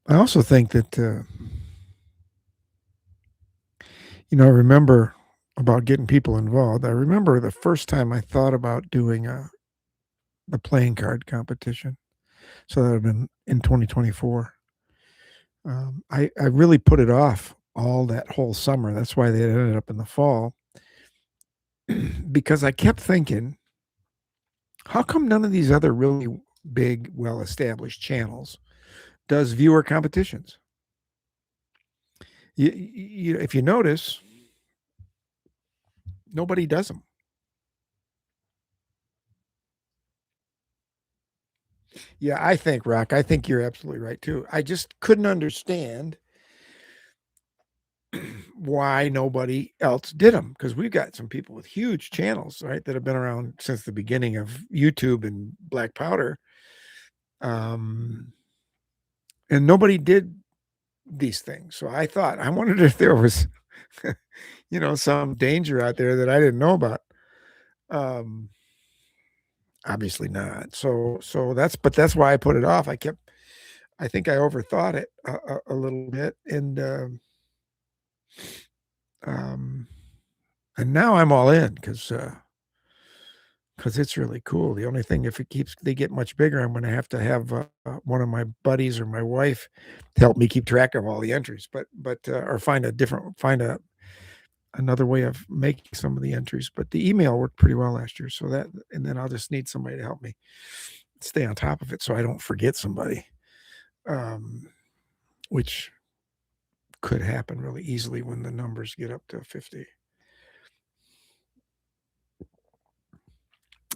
I also think that I remember about getting people involved. I remember the first time I thought about doing the playing card competition. So that would have been in 2024. I really put it off all that whole summer. That's why they ended up in the fall. Because I kept thinking, how come none of these other really big, well-established channels does viewer competitions? If you notice, nobody does them. Yeah, I think, Rock, I think you're absolutely right too. I just couldn't understand why nobody else did them, because we've got some people with huge channels, right, that have been around since the beginning of YouTube and Black Powder. And nobody did these things. So I wondered if there was, some danger out there that I didn't know about. Um, Obviously not. So that's why I put it off. I think I overthought it a little bit, um, and now I'm all in because it's really cool. The only thing, if they get much bigger, I'm going to have one of my buddies or my wife help me keep track of all the entries, or find another way of making some of the entries. But the email worked pretty well last year, and then I'll just need somebody to help me stay on top of it so I don't forget somebody, which could happen really easily when the numbers get up to 50.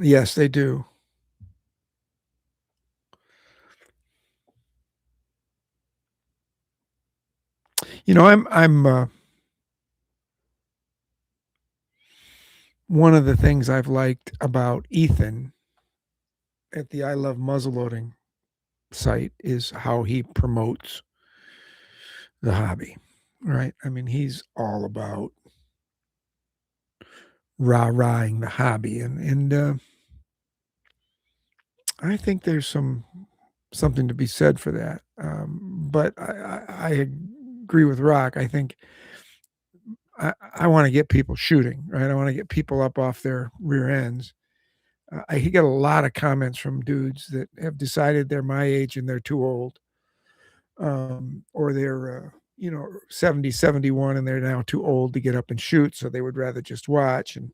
Yes, they do. I'm one of the things I've liked about Ethan at the I Love Muzzleloading site is how he promotes the hobby, right? I mean, he's all about rah-rahing the hobby, and I think there's something to be said for that. But I agree with Rock. I think I want to get people shooting, right? I want to get people up off their rear ends. I get a lot of comments from dudes that have decided they're my age and they're too old, or they're 70, 71, and they're now too old to get up and shoot, so they would rather just watch. And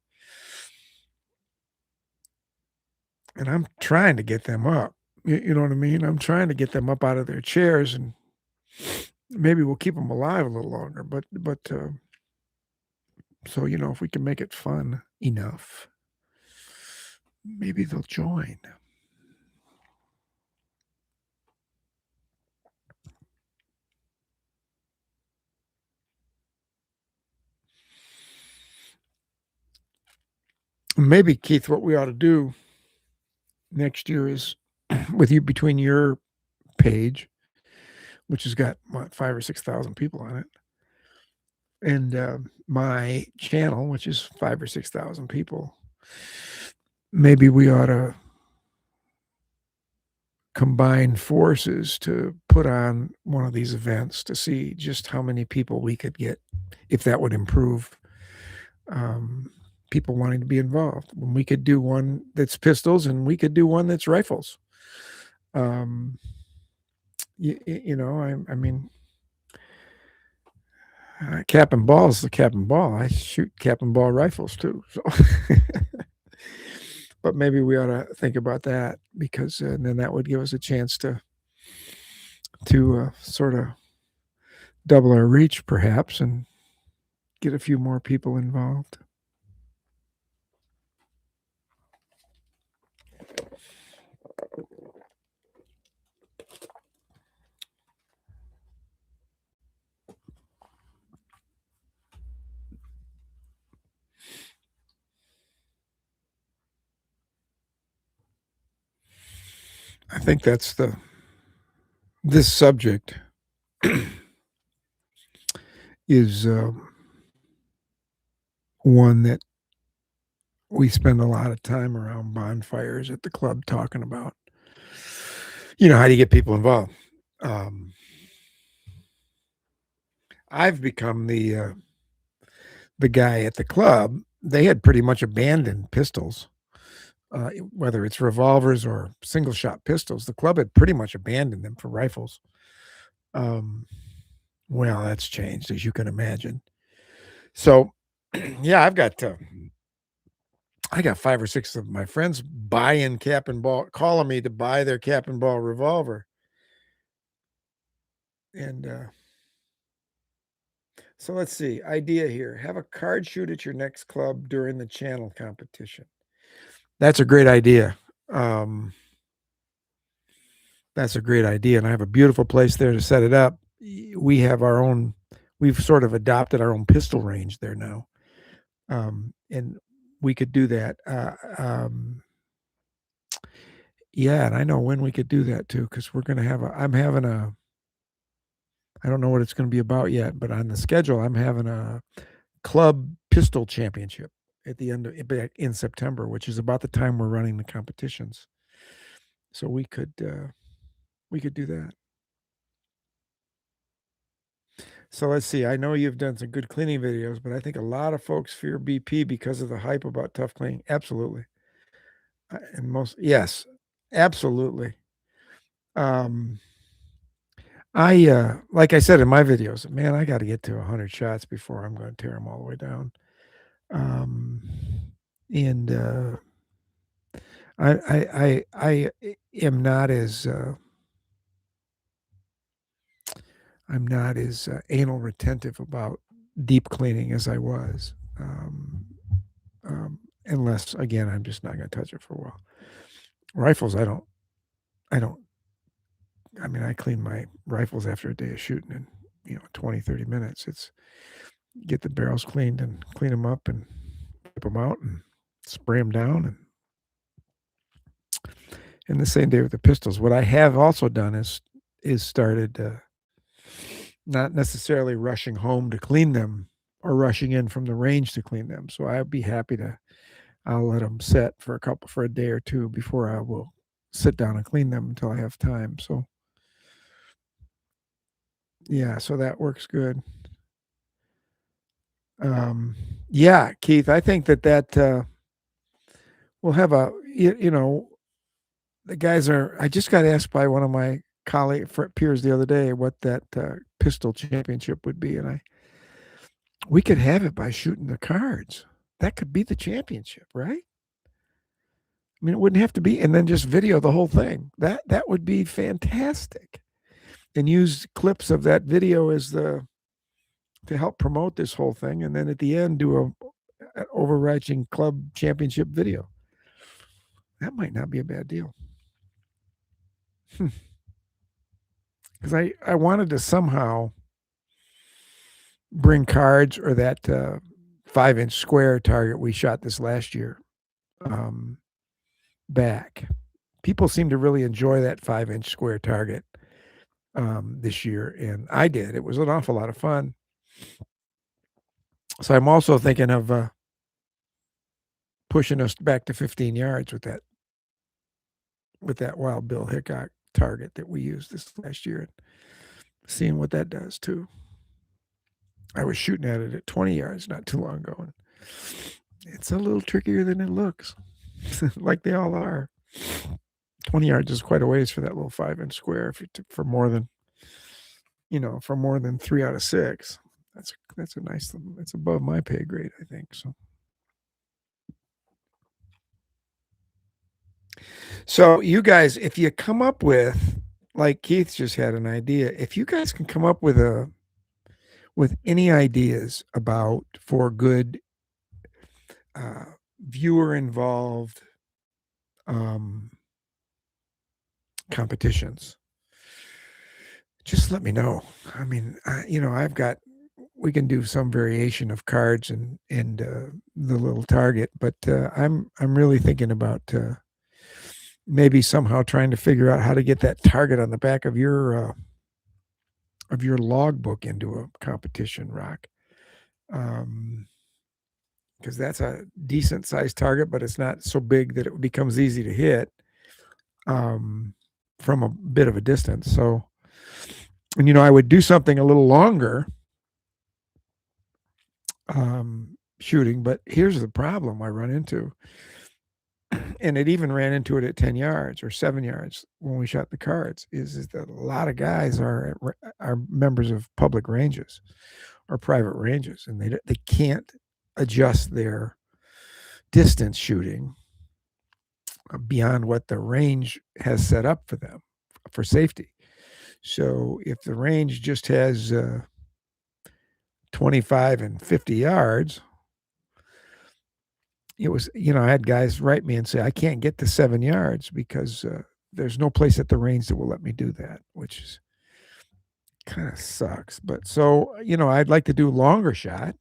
I'm trying to get them up. You know what I mean? I'm trying to get them up out of their chairs, and maybe we'll keep them alive a little longer. So if we can make it fun enough, maybe they'll join. Maybe, Keith, what we ought to do next year is with you between your page, which has got what, 5 or 6 thousand people on it, and my channel, which is 5 or 6 thousand people. Maybe we ought to combine forces to put on one of these events to see just how many people we could get, if that would improve people wanting to be involved. When we could do one that's pistols and we could do one that's rifles. I mean, cap and ball is the cap and ball. I shoot cap and ball rifles too. So, but maybe we ought to think about that, because then that would give us a chance to to sort of double our reach, perhaps, and get a few more people involved. I think that's this subject is one that we spend a lot of time around bonfires at the club talking about. How do you get people involved? Um, I've become the guy at the club. They had pretty much abandoned pistols, whether it's revolvers or single shot pistols. The club had pretty much abandoned them for rifles. Um, well, that's changed, as you can imagine. So, yeah, I got 5 or 6 of my friends buying cap and ball, calling me to buy their cap and ball revolver. And, so let's see, idea here, have a card shoot at your next club during the channel competition. That's a great idea. That's a great idea, and I have a beautiful place there to set it up. We've sort of adopted our own pistol range there now. And we could do that. Yeah, and I know when we could do that too, because I'm having I don't know what it's gonna be about yet, but on the schedule, I'm having a club pistol championship at the end of back in September, which is about the time we're running the competitions. So we could do that. So let's see. I know you've done some good cleaning videos, but I think a lot of folks fear BP because of the hype about tough cleaning. Absolutely. And yes, absolutely. Um, like I said in my videos, man, I got to get to 100 shots before I'm going to tear them all the way down. Um, and I am not as I'm not as anal retentive about deep cleaning as I was. Unless again, I'm just not going to touch it for a while. Rifles, I don't, I mean, I clean my rifles after a day of shooting in, 20, 30 minutes. It's get the barrels cleaned and clean them up and wipe them out and spray them down. And the same day with the pistols. What I have also done is started not necessarily rushing home to clean them or rushing in from the range to clean them. So I'd be happy I'll let them set for a day or two before I will sit down and clean them until I have time. So yeah, so that works good. Yeah, Keith, I think that we'll have the guys I just got asked by one of my peers the other day what that pistol championship would be, and we could have it by shooting the cards. That could be the championship, right? I mean, it wouldn't have to be, and then just video the whole thing. That would be fantastic, and use clips of that video to help promote this whole thing, and then at the end do an overarching club championship video. That might not be a bad deal. Because I wanted to somehow bring cards or that 5-inch square target we shot this last year back. People seem to really enjoy that 5-inch square target this year, and I did. It was an awful lot of fun. So I'm also thinking of pushing us back to 15 yards with that Wild Bill Hickok target that we used this last year, and seeing what that does too. I was shooting at it at 20 yards not too long ago, and it's a little trickier than it looks, like they all are. 20 yards is quite a ways for that little 5-inch square. If you took for more than 3 out of 6, that's a nice. It's above my pay grade, I think. So you guys, if you come up with like Keith just had an idea. If you guys can come up with any ideas about for good uh, viewer involved um, competitions, just let me know. I mean, I've got we can do some variation of cards and the little target, but I'm really thinking about maybe somehow trying to figure out how to get that target on the back of your logbook into a competition, Rock. Um, because that's a decent sized target, but it's not so big that it becomes easy to hit um, from a bit of a distance. So, and I would do something a little longer shooting, but here's the problem I run into, and it even ran into it at 10 yards or 7 yards when we shot the cards, is that a lot of guys are members of public ranges or private ranges, and they can't adjust their distance shooting beyond what the range has set up for them for safety. So if the range just has 25 and 50 yards, it was, I had guys write me and say, I can't get to 7 yards because there's no place at the range that will let me do that, which is kind of sucks. But so, I'd like to do longer shot.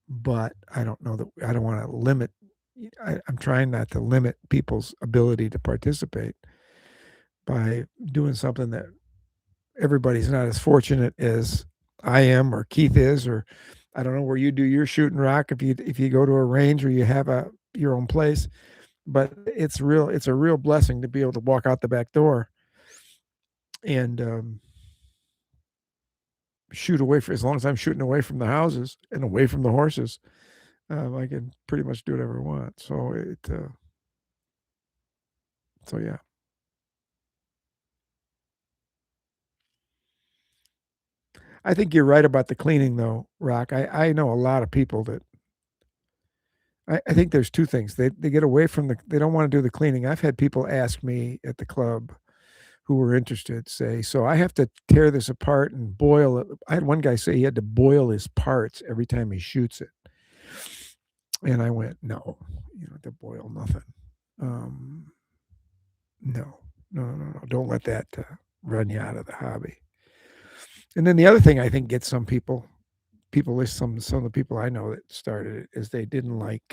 But I don't know that I don't want to limit. I'm trying not to limit people's ability to participate by doing something that everybody's not as fortunate as I am or Keith is, or I don't know where you do your shooting, Rock, if you go to a range or you have your own place, but it's a real blessing to be able to walk out the back door and shoot away as long as I'm shooting away from the houses and away from the horses. I can pretty much do whatever I want. So yeah. I think you're right about the cleaning, though, Rock. I know a lot of people that I think there's two things. They get away from they don't want to do the cleaning. I've had people ask me at the club who were interested say, so I have to tear this apart and boil it. I had one guy say he had to boil his parts every time he shoots it. And I went, no, you don't have to boil nothing. No. Don't let that run you out of the hobby. And then the other thing I think gets some people some of the people I know that started it is they didn't like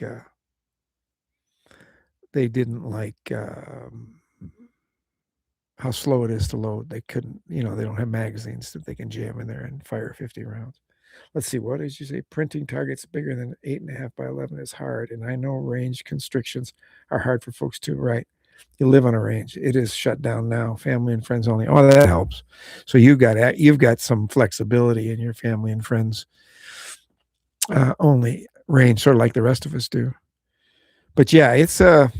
how slow it is to load. They couldn't, they don't have magazines that they can jam in there and fire 50 rounds. Let's see, what did you say? Printing targets bigger than 8.5 by 11 is hard, and I know range constrictions are hard for folks too. Right? You live on a range. It is shut down now. Family and friends only. Oh, that helps. So you've got some flexibility in your family and friends only range, sort of like the rest of us do. But yeah, it's oh,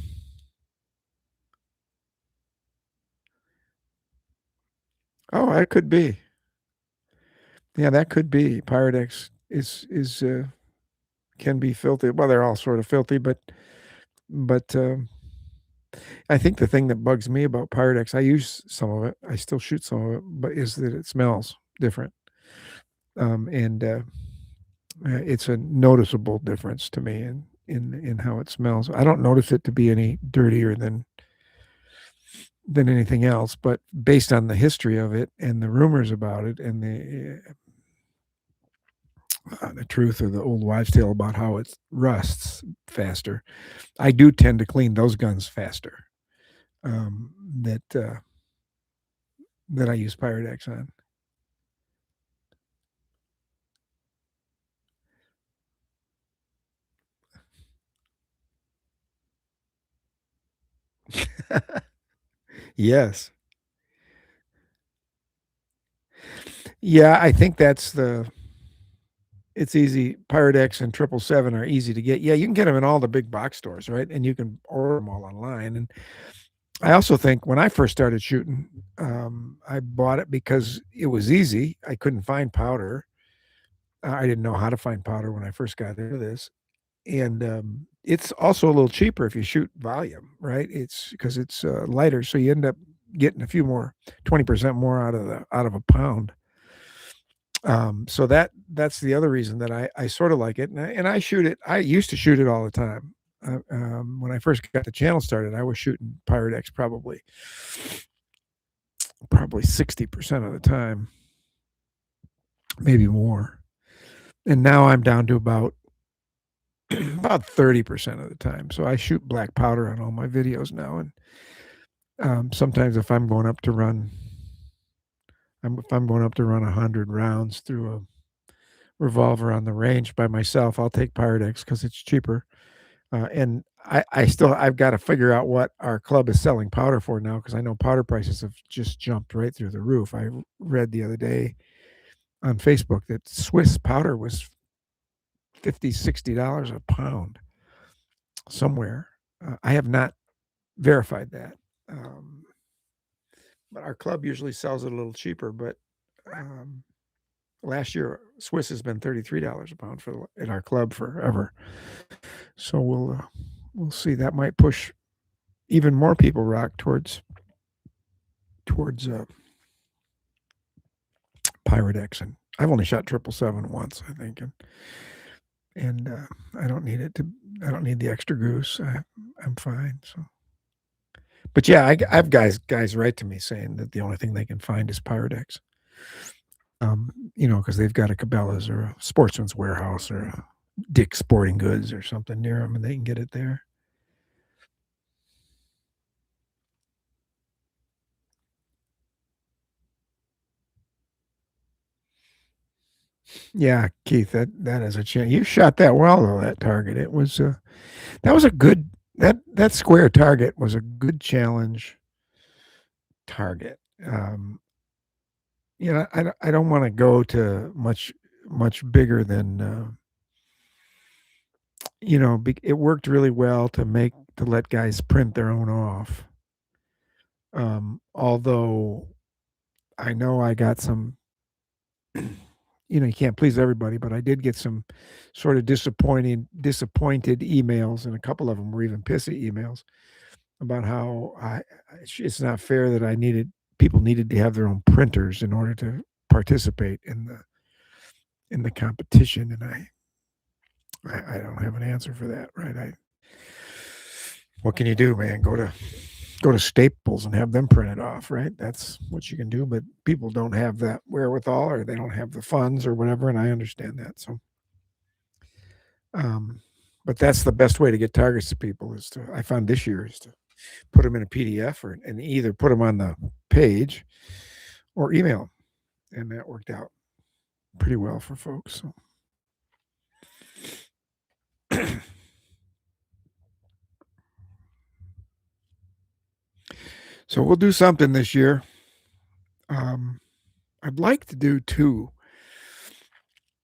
that could be. Yeah, that could be. Pyrex is can be filthy. Well, they're all sort of filthy, but I think the thing that bugs me about Pyrex, I use some of it. I still shoot some of it, but is that it smells different, and it's a noticeable difference to me in how it smells. I don't notice it to be any dirtier than anything else, but based on the history of it and the rumors about it and the truth of the old wives' tale about how it rusts faster, I do tend to clean those guns faster. That I use Pyrex on. Yes. Yeah, I think it's easy. Pyrex and 777 are easy to get. Yeah, you can get them in all the big box stores, right? And you can order them all online. And I also think when I first started shooting, I bought it because it was easy. I couldn't find powder. I didn't know how to find powder when I first got into this. And it's also a little cheaper if you shoot volume, right? It's because it's lighter, so you end up getting a few more, 20% more out of a pound. So that's the other reason that I sort of like it, and I shoot it. I used to shoot it all the time. When I first got the channel started, I was shooting Pirate X probably 60% of the time, maybe more. And now I'm down to about 30% of the time. So I shoot black powder on all my videos now, and sometimes if I'm going up to run, if I'm going up to run 100 rounds through a revolver on the range by myself, I'll take Pirate X because it's cheaper. And I've got to figure out what our club is selling powder for now because I know powder prices have just jumped right through the roof. I read the other day on Facebook that Swiss powder was $50, $60 a pound somewhere. I have not verified that. But our club usually sells it a little cheaper. But last year, Swiss has been $33 a pound at our club forever. So we'll see. That might push even more people, Rock, towards Pirate X. And I've only shot 777 once, I think, and I don't need the extra goose. I'm fine. So, but yeah, I've guys write to me saying that the only thing they can find is Pirate X. Because they've got a Cabela's or a Sportsman's Warehouse or a Dick's Sporting Goods or something near them, and they can get it there. Yeah, Keith, that is a chance. You shot that well though. That target, that was a good that square target was a good challenge target. I don't want to go to much bigger than it worked really well to let guys print their own off. Although I know I got some, you can't please everybody, but I did get some sort of disappointed emails, and a couple of them were even pissy emails about how it's not fair that people needed to have their own printers in order to participate in the competition, and I don't have an answer for that, right? What can you do, man? Go to Staples and have them printed off, right? That's what you can do, but people don't have that wherewithal, or they don't have the funds or whatever, and I understand that. So, but that's the best way to get targets to people I found this year is to put them in a PDF and either put them on the page or email them, and that worked out pretty well for folks. So. So we'll do something this year. I'd like to do two.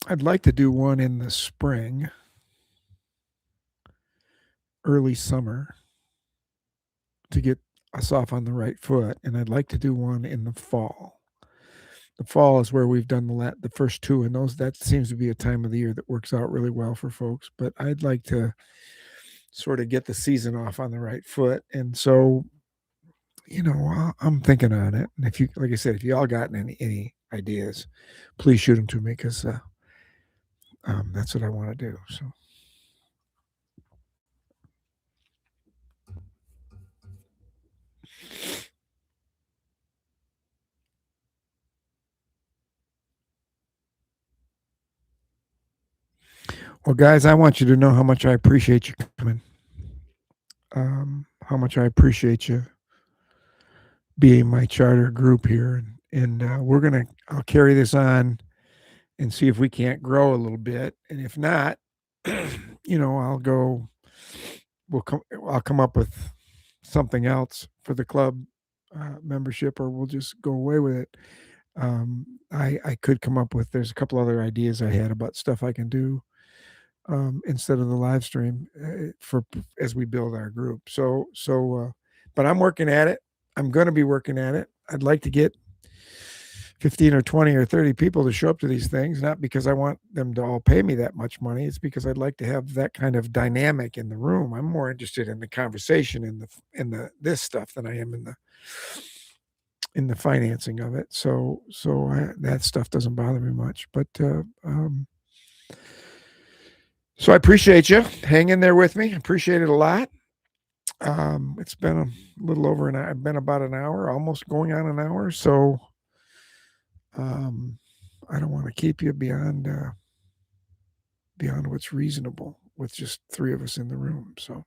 I'd like to do one in the spring, early summer, to get us off on the right foot, and I'd like to do one in the fall. The fall is where we've done the first two, and that seems to be a time of the year that works out really well for folks. But I'd like to sort of get the season off on the right foot, and so I'm thinking on it. And like I said, if you all got any ideas, please shoot them to me because that's what I want to do. So. Well, guys, I want you to know how much I appreciate you coming. How much I appreciate you being my charter group here, and I'll carry this on and see if we can't grow a little bit, and if not, I'll come up with something else for the club membership, or we'll just go away with it. I could come up with. There's a couple other ideas I had about stuff I can do instead of the live stream as we build our group. But I'm working at it. I'm going to be working at it. I'd like to get 15 or 20 or 30 people to show up to these things, not because I want them to all pay me that much money. It's because I'd like to have that kind of dynamic in the room. I'm more interested in the conversation in the this stuff than I am in the financing of it. That stuff doesn't bother me much. So I appreciate you hanging there with me. Appreciate it a lot. It's been a little over an hour. I've been about an hour, almost going on an hour. So I don't want to keep you beyond what's reasonable with just three of us in the room. So,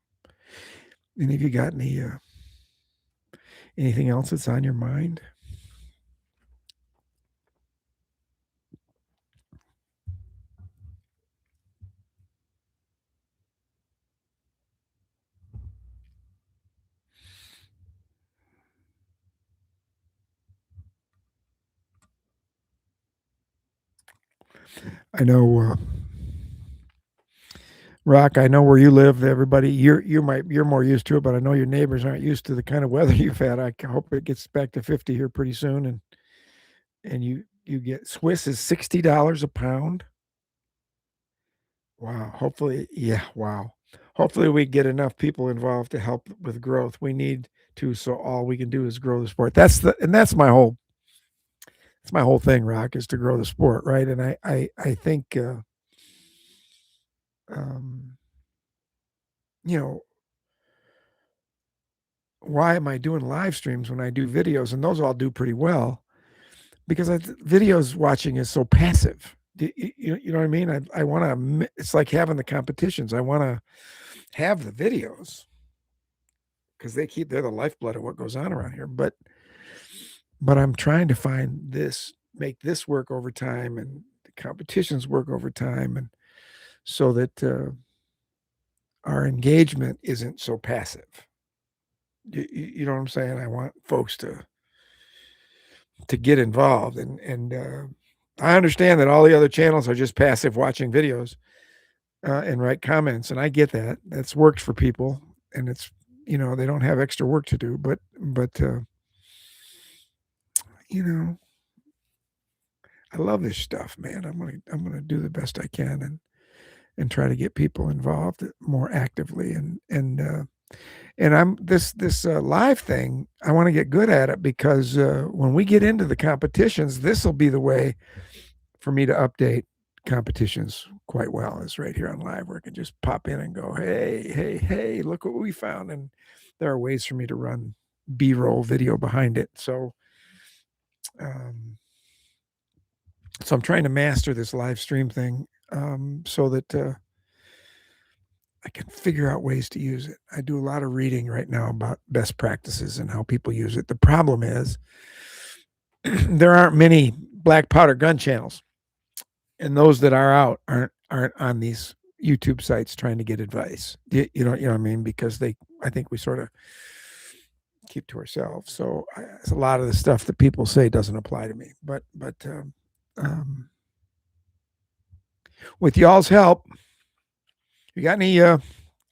any of you got anything else that's on your mind? I know, Rock. I know where you live. Everybody, you're more used to it, but I know your neighbors aren't used to the kind of weather you've had. I hope it gets back to 50 here pretty soon, and you get Swiss is $60 a pound. Wow. Hopefully, yeah. Wow. Hopefully, we get enough people involved to help with growth. We need to, so all we can do is grow the sport. That's my whole thing, Rock, is to grow the sport, right? And I think um, you know, why am I doing live streams when I do videos? And those all do pretty well because videos watching is so passive. You know what I mean? I want to. It's like having the competitions. I want to have the videos because they're the lifeblood of what goes on around here. But I'm trying to make this work over time, and the competitions work over time, and so that our engagement isn't so passive. You know what I'm saying? I want folks to get involved, and I understand that all the other channels are just passive watching videos and write comments, and I get that. That's worked for people, and it's they don't have extra work to do, but you know I love this stuff, man. I'm gonna do the best I can and try to get people involved more actively and I'm this live thing. I want to get good at it because when we get into the competitions, this will be the way for me to update competitions quite well. Is right here on live where I can just pop in and go, hey, look what we found, and there are ways for me to run B-roll video behind it. So I'm trying to master this live stream thing so that I can figure out ways to use it. I do a lot of reading right now about best practices and how people use it. The problem is there aren't many black powder gun channels, and those that are out aren't on these YouTube sites trying to get advice. You know what I mean? Because I think we sort of keep to ourselves. So a lot of the stuff that people say doesn't apply to me. But with y'all's help, you got any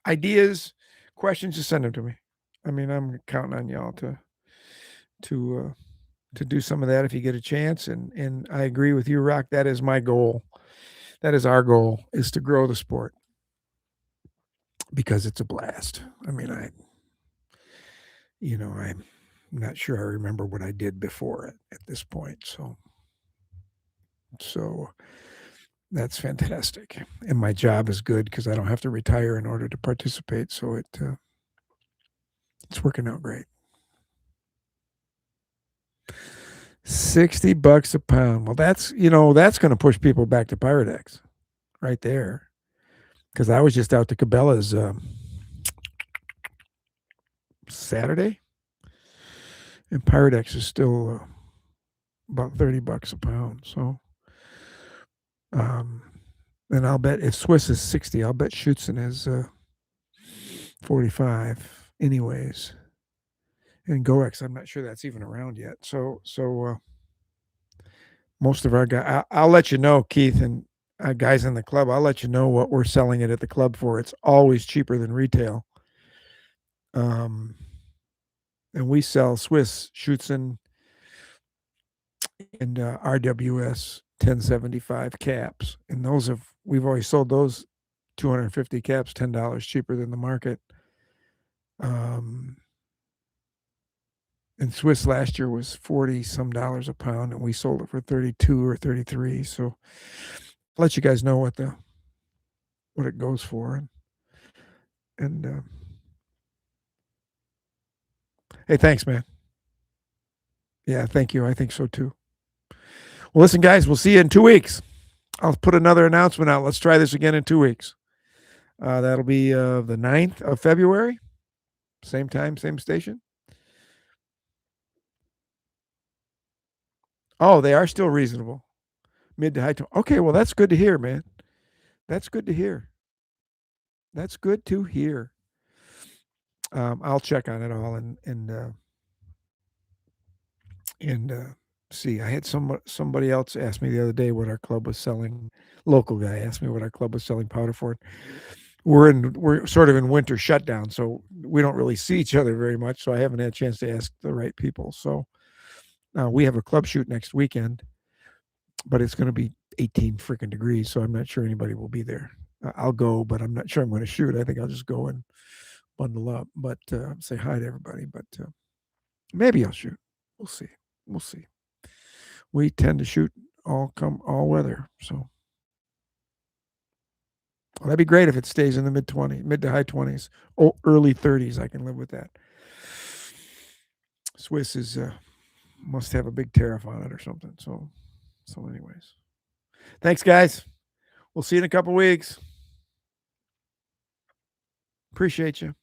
ideas, questions, just send them to me. I mean, I'm counting on y'all to do some of that if you get a chance. And I agree with you, Rock. That is my goal. That is our goal, is to grow the sport because it's a blast. I mean, I'm not sure I remember what I did before it at this point. So that's fantastic. And my job is good because I don't have to retire in order to participate. So it's working out great. $60 a pound. Well, that's going to push people back to Pyrodex right there. Because I was just out to Cabela's Saturday, and Pyrodex is still about $30 a pound. So, and I'll bet if Swiss is 60, I'll bet Schutzen is 45 anyways. And Goex, I'm not sure that's even around yet. So most of our guys, I'll let you know, Keith, and guys in the club, I'll let you know what we're selling it at the club for. It's always cheaper than retail. And we sell Swiss, Schutzen, and RWS 1075 caps, and we've always sold those 250 caps $10 cheaper than the market. And Swiss last year was 40 some dollars a pound, and we sold it for 32 or 33. So I'll let you guys know what it goes for. And hey, thanks, man. Yeah, thank you. I think so too. Well, listen, guys, we'll see you in 2 weeks. I'll put another announcement out. Let's try this again in 2 weeks. That'll be the 9th of February. Same time, same station. Oh, they are still reasonable. Mid to high. Okay, well, that's good to hear, man. That's good to hear. That's good to hear. I'll check on it all and see. I had somebody else ask me the other day what our club was selling. Local guy asked me what our club was selling powder for. We're sort of in winter shutdown, so we don't really see each other very much. So I haven't had a chance to ask the right people. So we have a club shoot next weekend, but it's going to be 18 freaking degrees, so I'm not sure anybody will be there. I'll go, but I'm not sure I'm going to shoot. I think I'll just go and bundle up, but say hi to everybody. But maybe I'll shoot. We'll see. We'll see. We tend to shoot all weather, so well, that'd be great if it stays in the mid to high 20s, early 30s. I can live with that. Swiss must have a big tariff on it or something. So anyways, thanks, guys. We'll see you in a couple weeks. Appreciate you.